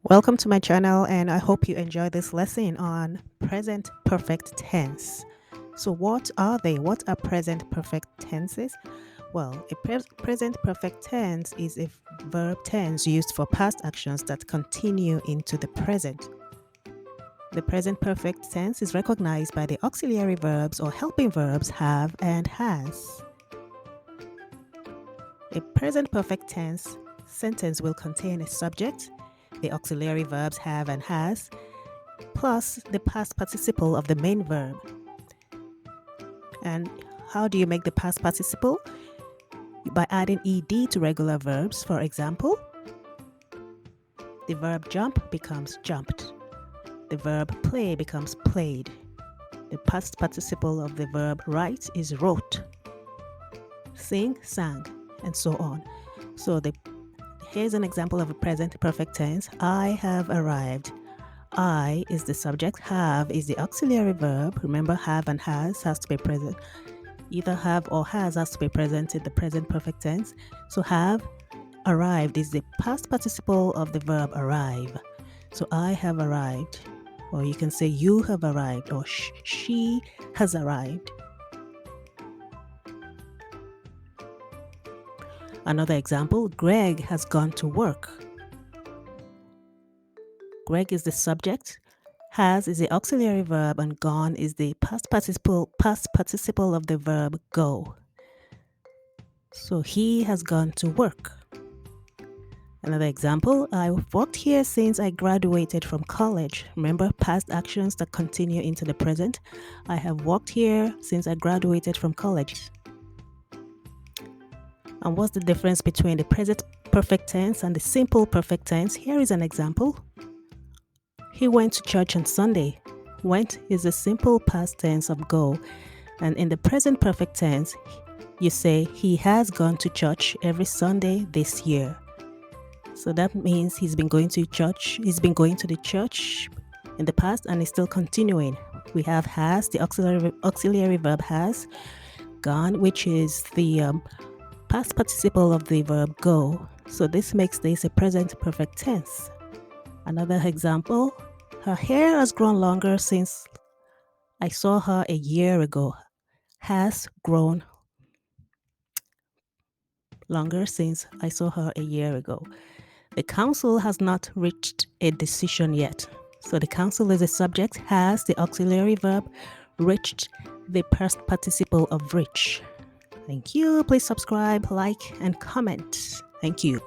Welcome to my channel, and I hope you enjoy this lesson on present perfect tense. So what are they? What are present perfect tenses? Well, a present perfect tense is a verb tense used for past actions that continue into the present. The present perfect tense is recognized by the auxiliary verbs or helping verbs have and has. A present perfect tense sentence will contain a subject, the auxiliary verbs have and has, plus the past participle of the main verb. And how do you make the past participle? By adding ed to regular verbs. For example, the verb jump becomes jumped. The verb play becomes played. The past participle of the verb write is wrote. Sing, sang, and so on. So here's an example of a present perfect tense. I have arrived. I is the subject, have is the auxiliary verb. Remember, have and has to be present. Either have or has to be present in the present perfect tense. So have arrived is the past participle of the verb arrive. So I have arrived, or you can say you have arrived, or she has arrived. Another example, Greg has gone to work. Greg is the subject, has is the auxiliary verb, and gone is the past participle of the verb go. So he has gone to work. Another example, I've worked here since I graduated from college. Remember, past actions that continue into the present. I have worked here since I graduated from college. And what's the difference between the present perfect tense and the simple perfect tense? Here is an example. He went to church on Sunday. Went is the simple past tense of go. And in the present perfect tense, you say he has gone to church every Sunday this year. So that means he's been going to church. He's been going to the church in the past and is still continuing. We have has, the auxiliary verb has, gone, which is the past participle of the verb go. So this makes this a present perfect tense. Another example, her hair has grown longer since I saw her a year ago. Has grown longer since I saw her a year ago. The council has not reached a decision yet. So the council is a subject, has the auxiliary verb, reached the past participle of reach. Thank you. Please subscribe, like, and comment. Thank you.